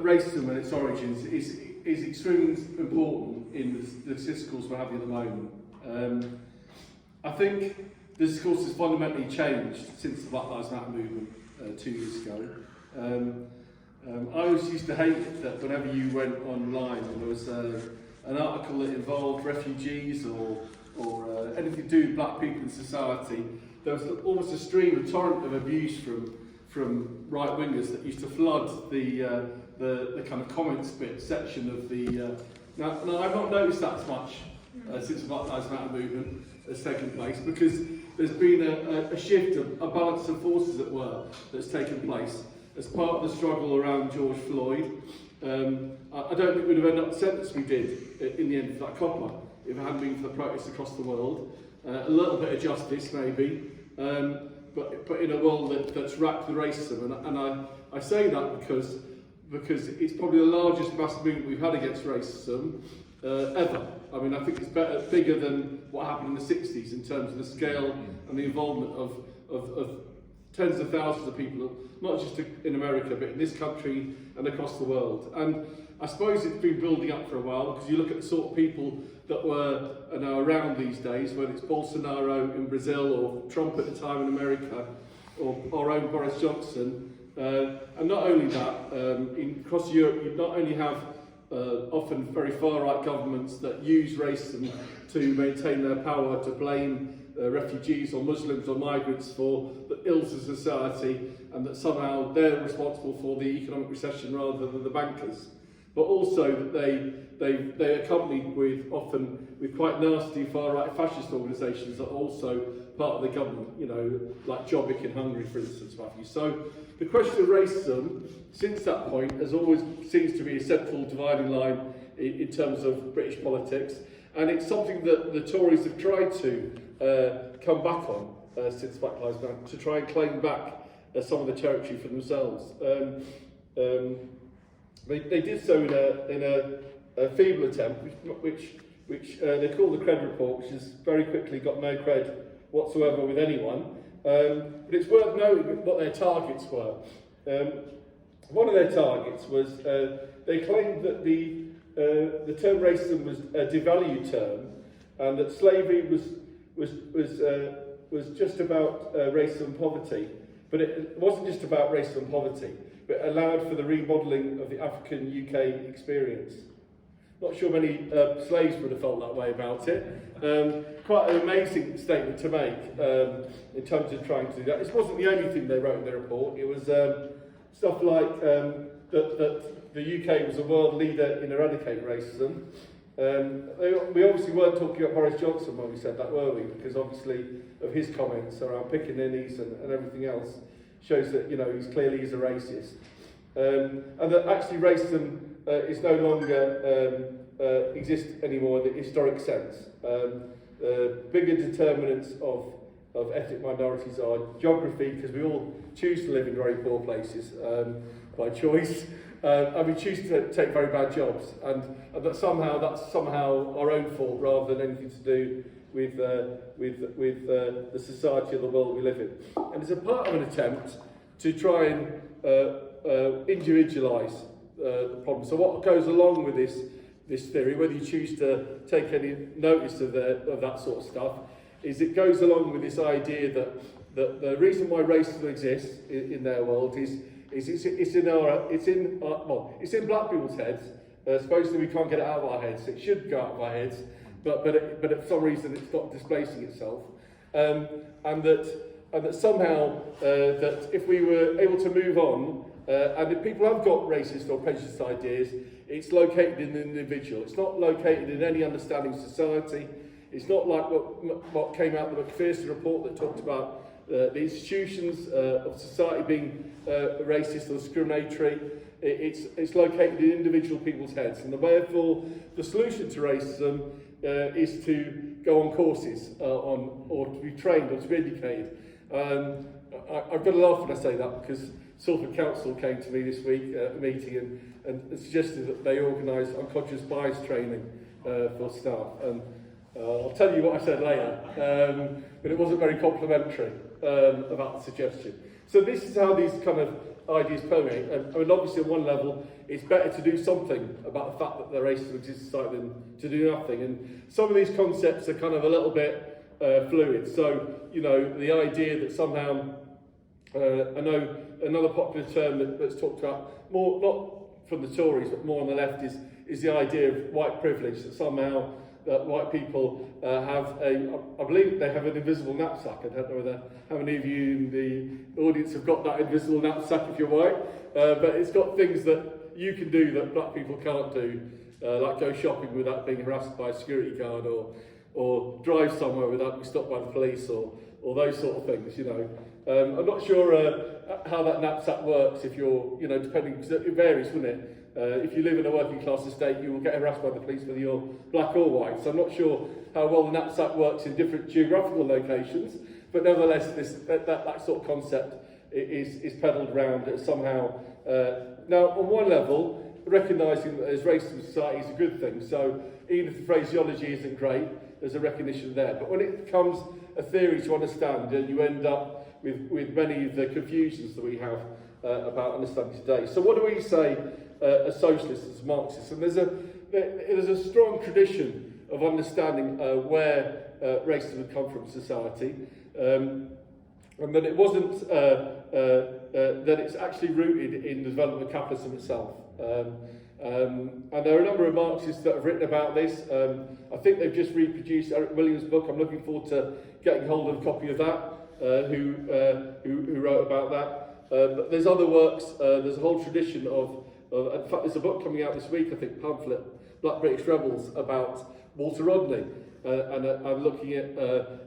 Racism and its origins is extremely important in the discourse we're having at the moment. I think the discourse has fundamentally changed since the Black Lives Matter movement 2 years ago. I always used to hate it that whenever you went online and there was an article that involved refugees or anything to do with black people in society, there was almost a stream, a torrent of abuse from right-wingers that used to flood the kind of comments bit section of the... Now, I've not noticed that as much since the Black Lives Matter movement has taken place, because there's been a shift, a balance of forces at work that's taken place as part of the struggle around George Floyd. I don't think we'd have ended up the sentence we did in the end of that copper if it hadn't been for the protests across the world. A little bit of justice, maybe, but in a world that's racked with racism. And I say that because it's probably the largest mass movement we've had against racism ever. I mean, I think it's bigger than what happened in the 60s in terms of the scale and the involvement of tens of thousands of people, not just in America, but in this country and across the world. And I suppose it's been building up for a while, because you look at the sort of people that are now around these days, whether it's Bolsonaro in Brazil or Trump at the time in America, or our own Boris Johnson. And not only that, across Europe you not only have often very far-right governments that use racism to maintain their power, to blame refugees or Muslims or migrants for the ills of society, and that somehow they're responsible for the economic recession rather than the bankers. But also that they accompanied often with quite nasty far-right fascist organisations that are also part of the government, you know, like Jobbik in Hungary, for instance, Matthew. So the question of racism, since that point, has always seems to be a central dividing line in terms of British politics, and it's something that the Tories have tried to come back on since Black Lives Matter, to try and claim back some of the territory for themselves. They did so in a feeble attempt, which they call the Cred Report, which has very quickly got no cred whatsoever with anyone. But it's worth noting what their targets were. One of their targets was they claimed that the term racism was a devalued term, and that slavery was just about racism and poverty. But it wasn't just about racism and poverty, but allowed for the remodelling of the African UK experience. Not sure many slaves would have felt that way about it. Quite an amazing statement to make in terms of trying to do that. This wasn't the only thing they wrote in their report. It was stuff like that the UK was a world leader in eradicating racism. We obviously weren't talking about Boris Johnson when we said that, were we? Because obviously of his comments around pickaninnies and everything else shows that, you know, he's clearly a racist. And that actually racism is no longer exist anymore in the historic sense. Bigger determinants of ethnic minorities are geography, because we all choose to live in very poor places by choice, and we choose to take very bad jobs, and that's somehow our own fault rather than anything to do with the society or the world we live in. And it's a part of an attempt to try and individualise the problem. So what goes along with this theory, whether you choose to take any notice of that sort of stuff, is it goes along with this idea that the reason why racism exists in their world is it's in black people's heads. Supposedly we can't get it out of our heads. It should go out of our heads, but for some reason it's not displacing itself, and that somehow that if we were able to move on, and if people have got racist or prejudiced ideas, it's located in the individual. It's not located in any understanding of society. It's not like what came out in the McPherson report that talked about the institutions of society being racist or discriminatory. It's located in individual people's heads, and therefore the solution to racism is to go on courses or to be trained or to be educated. I've got to laugh when I say that, because Salford Council came to me this week at a meeting and suggested that they organise unconscious bias training for staff. And I'll tell you what I said later, but it wasn't very complimentary about the suggestion. So this is how these kind of ideas permeate. I mean, obviously, on one level, it's better to do something about the fact that there racism exists in society than to do nothing. And some of these concepts are kind of a little bit fluid. So, you know, the idea that somehow, I know another popular term that's talked about, more not from the Tories, but more on the left, is the idea of white privilege, that somehow white people I believe they have an invisible knapsack. I don't know whether how many of you in the audience have got that invisible knapsack if you're white, but it's got things that you can do that black people can't do, like go shopping without being harassed by a security guard, or drive somewhere without being stopped by the police, or those sort of things, you know. I'm not sure how that knapsack works if you're, you know, depending, because it varies, wouldn't it? If you live in a working class estate, you will get harassed by the police whether you're black or white. So I'm not sure how well the knapsack works in different geographical locations, but nevertheless, that sort of concept is peddled around as somehow. Now, on one level, recognising that there's racism in society is a good thing. So even if the phraseology isn't great, there's a recognition there. But when it becomes a theory to understand, and you end up with many of the confusions that we have about understanding today. So what do we say as socialists, as Marxists? And there's a strong tradition of understanding where racism had come from in society, and that it wasn't that it's actually rooted in the development of capitalism itself. And there are a number of Marxists that have written about this. I think they've just reproduced Eric Williams' book. I'm looking forward to getting hold of a copy of that. Who wrote about that? But there's other works. There's a whole tradition of in fact, there's a book coming out this week, I think, pamphlet, Black British Rebels, about Walter Rodney, and I'm looking at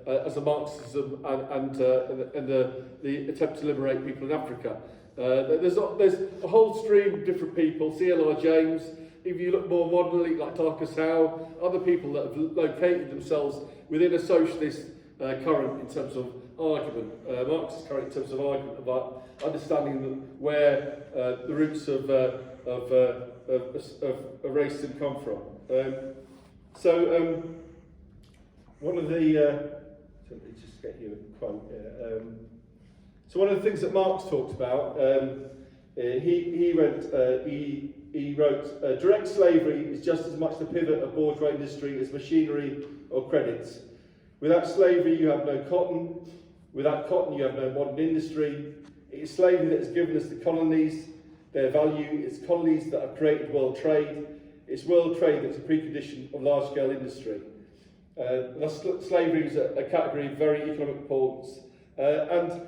as a Marxism and the attempt to liberate people in Africa. There's a whole stream of different people, C.L.R. James. If you look more modernly, like Tarkus Howe, other people that have located themselves within a socialist current in terms of argument, Marxist current in terms of argument about understanding where the roots of racism come from. One of the let me just get you a quote here. So one of the things that Marx talked about, he wrote, direct slavery is just as much the pivot of bourgeois industry as machinery or credits. Without slavery, you have no cotton. Without cotton, you have no modern industry. It is slavery that has given us the colonies, their value. It's colonies that have created world trade. It's world trade that's a precondition of large-scale industry. Slavery is a category of very economic importance. And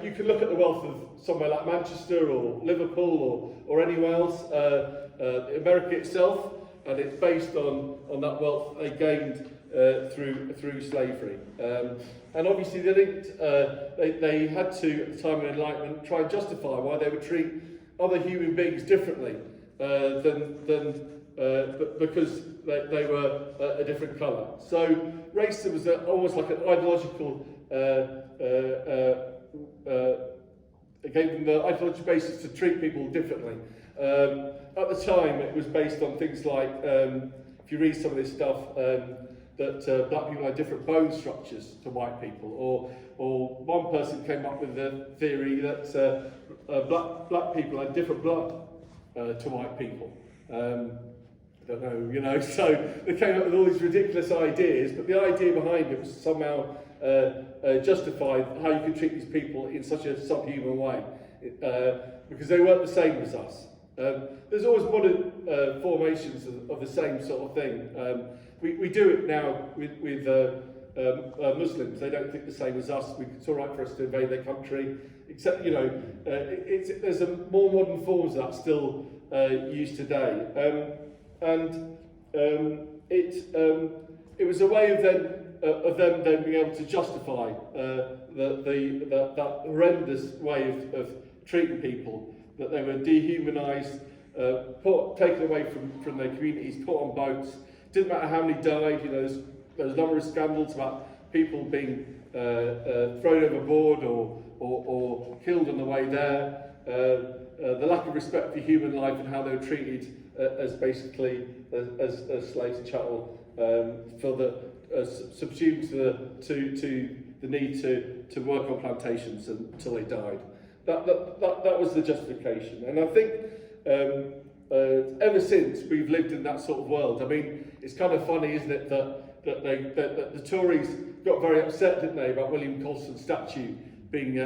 you can look at the wealth of somewhere like Manchester or Liverpool or anywhere else, America itself, and it's based on that wealth they gained through slavery. And obviously they had to, at the time of Enlightenment, try and justify why they would treat other human beings differently because they were a different colour. So racism was almost like an ideological, it gave them the ideological basis to treat people differently. At the time, it was based on things like, if you read some of this stuff, that black people had different bone structures to white people, or one person came up with the theory that black people had different blood to white people. I don't know, you know, so they came up with all these ridiculous ideas, but the idea behind it was somehow justify how you can treat these people in such a subhuman way, because they weren't the same as us. There's always modern formations of the same sort of thing. We do it now with Muslims. They don't think the same as us. It's all right for us to invade their country, except, you know, there's a more modern forms of that still used today. It was a way of them then being able to justify that horrendous way of treating people, that they were dehumanised, taken away from their communities, put on boats. Didn't matter how many died. You know, there's a number of scandals about people being thrown overboard or killed on the way there. The lack of respect for human life and how they were treated as basically as slaves and chattel, subsumed to the need to work on plantations until they died. That was the justification. And I think ever since we've lived in that sort of world. I mean, it's kind of funny, isn't it, that the Tories got very upset, didn't they, about William Colston's statue being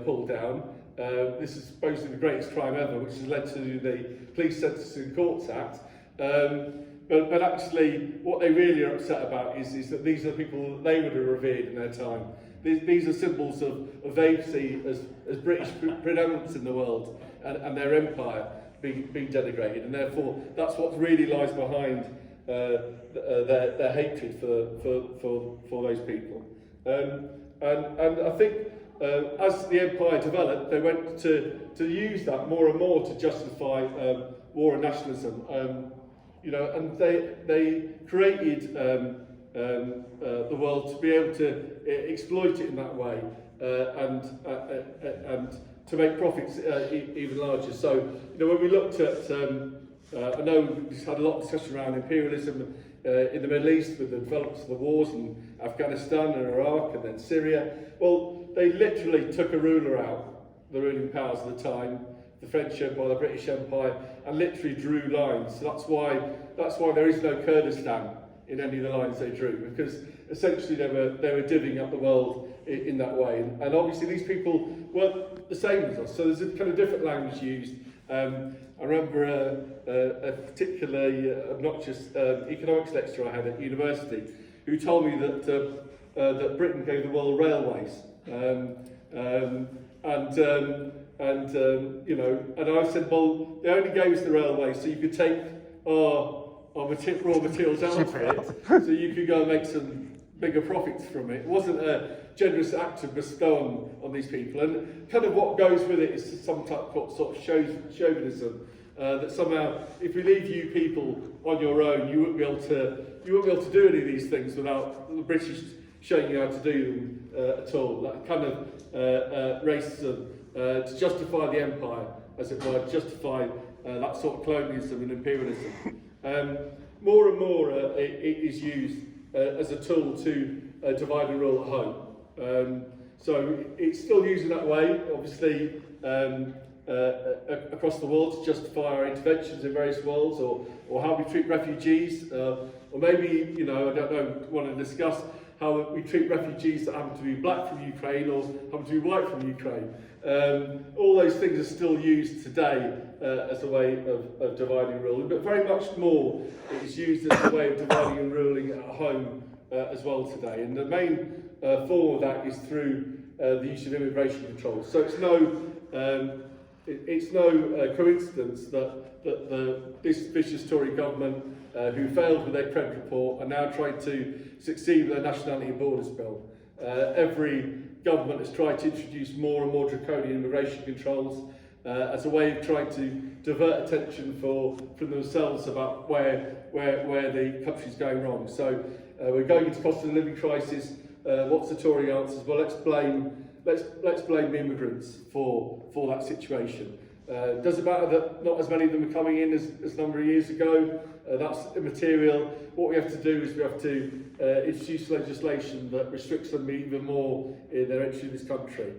pulled down. This is supposedly the greatest crime ever, which has led to the Police Sentencing Courts Act. But actually, what they really are upset about is that these are the people that they would have revered in their time. These are symbols of they see as British predominance in the world and their empire being denigrated, and therefore that's what really lies behind their hatred for those people. And I think as the empire developed, they went to use that more and more to justify war and nationalism. You know, and they created the world to be able to exploit it in that way and to make profits even larger. So, you know, when we looked at, I know we've had a lot of discussion around imperialism in the Middle East with the developments of the wars in Afghanistan and Iraq and then Syria. Well, they literally took a ruler out, the ruling powers at the time, the French Empire, the British Empire, and literally drew lines. So that's why there is no Kurdistan in any of the lines they drew, because essentially they were divvying up the world in that way. And obviously these people weren't the same as us, so there's a kind of different language used. I remember a particularly obnoxious economics lecturer I had at university who told me that Britain gave the world railways. You know, and I said, well, they only gave us the railways so you could take our raw materials out of it, so you could go and make some bigger profits from it. It wasn't a generous act to bestow on these people, and kind of what goes with it is some type of sort of chauvinism. That somehow, if we leave you people on your own, you wouldn't be able to do any of these things without the British showing you how to do them at all. That kind of racism to justify the empire, as it were, justify that sort of colonialism and imperialism. More and more it is used as a tool to divide and rule at home. So it's still used in that way, obviously, across the world to justify our interventions in various worlds, or how we treat refugees, or maybe, you know, I don't know, want to discuss how we treat refugees that happen to be black from Ukraine or happen to be white from Ukraine. All those things are still used today as a way of dividing and ruling, but very much more it is used as a way of dividing and ruling at home as well today. And the main form of that is through the use of immigration controls. So it's no coincidence that this vicious Tory government, who failed with their credit report, are now trying to succeed with their nationality and borders bill. Every government has tried to introduce more and more draconian immigration controls as a way of trying to divert attention from themselves about where the country's going wrong. So we're going into cost of living crisis. What's the Tory answers? Well, let's blame the immigrants for that situation. Does it matter that not as many of them are coming in as a number of years ago? That's immaterial. What we have to do is we have to introduce legislation that restricts them even more in their entry to this country.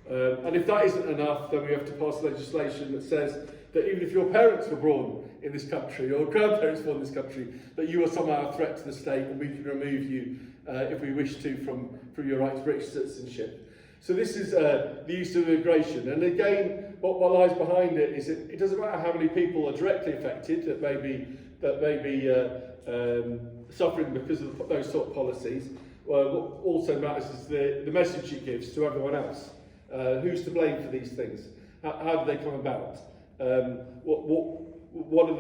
And if that isn't enough, then we have to pass legislation that says that even if your parents were born in this country or grandparents were born in this country, that you are somehow a threat to the state and we can remove you if we wish to from your right to British citizenship. So this is the use of immigration, and again, what lies behind it is it doesn't matter how many people are directly affected that may be suffering because of those sort of policies. What also matters is the message it gives to everyone else. Who's to blame for these things? How do they come about? What are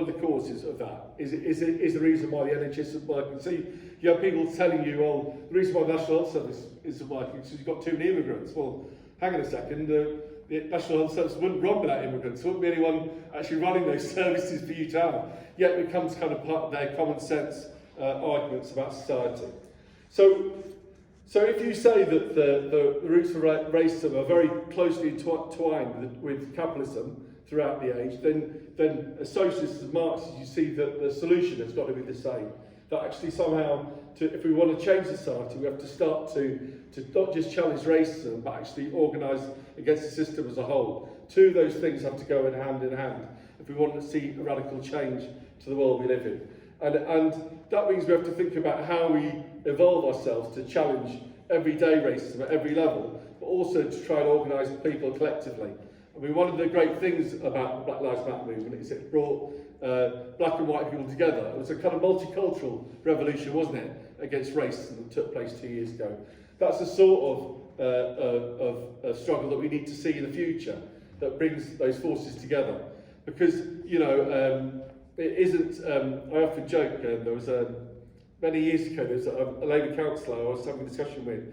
the causes of that? Is the reason why the NHS isn't working? So you have people telling you, well, the reason why the National Health Service isn't working is because you've got too many immigrants. Well, hang on a second, the National Health Service wouldn't run without immigrants. There wouldn't be anyone actually running those services for you to have. Yet it becomes kind of part of their common sense arguments about society. So if you say that the roots of racism are very closely entwined with capitalism throughout the age, then as socialists and Marxists, you see that the solution has got to be the same. that actually somehow, if we want to change society, we have to start to not just challenge racism, but actually organise against the system as a whole. Two of those things have to go in hand if we want to see a radical change to the world we live in. And that means we have to think about how we evolve ourselves to challenge everyday racism at every level, but also to try and organise people collectively. I mean, one of the great things about the Black Lives Matter movement is it brought black and white people together. It was a kind of multicultural revolution, wasn't it, against racism that took place 2 years ago. That's the sort of struggle that we need to see in the future, that brings those forces together. Because, you know, it isn't, I often joke, there was many years ago, there was a Labour councillor I was having a discussion with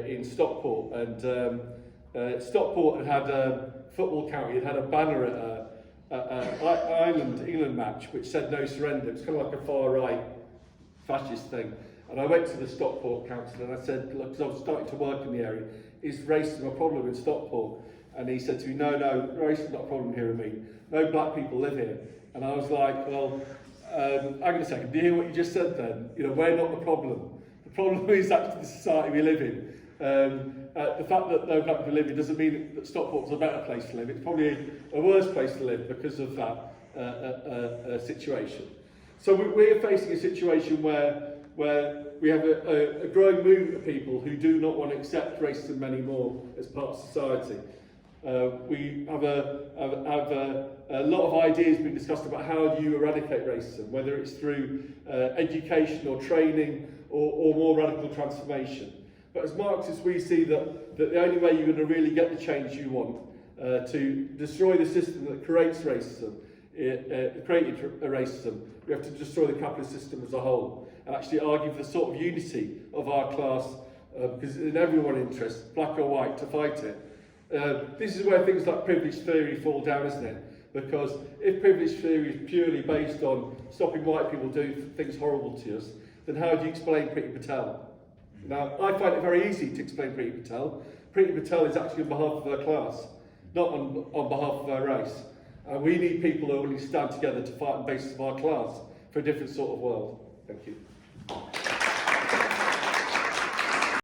in Stockport, and Stockport had a football county, had a banner at Ireland-England match which said no surrender. It was kind of like a far-right fascist thing. And I went to the Stockport council and I said, look, because I was starting to work in the area, is racism a problem in Stockport? And he said to me, no, racism is not a problem here in Ameen. No black people live here. And I was like, well, hang on a second, do you hear what you just said then? You know, we're not the problem. The problem is actually the society we live in. The fact that no black people live here doesn't mean that Stockport's a better place to live. It's probably a worse place to live because of that situation. So we're facing a situation where we have a growing movement of people who do not want to accept racism anymore as part of society. We have a lot of ideas being discussed about how do you eradicate racism, whether it's through education or training or more radical transformation. But as Marxists, we see that the only way you're going to really get the change you want to destroy the system that creates racism, created racism, we have to destroy the capitalist system as a whole and actually argue for the sort of unity of our class, because it's in everyone's interest, black or white, to fight it. This is where things like privilege theory fall down, isn't it? Because if privilege theory is purely based on stopping white people doing things horrible to us, then how do you explain Priti Patel? Now, I find it very easy to explain Priti Patel. Priti Patel is actually on behalf of her class, not on behalf of her race. And we need people who are willing to stand together to fight on the basis of our class for a different sort of world. Thank you.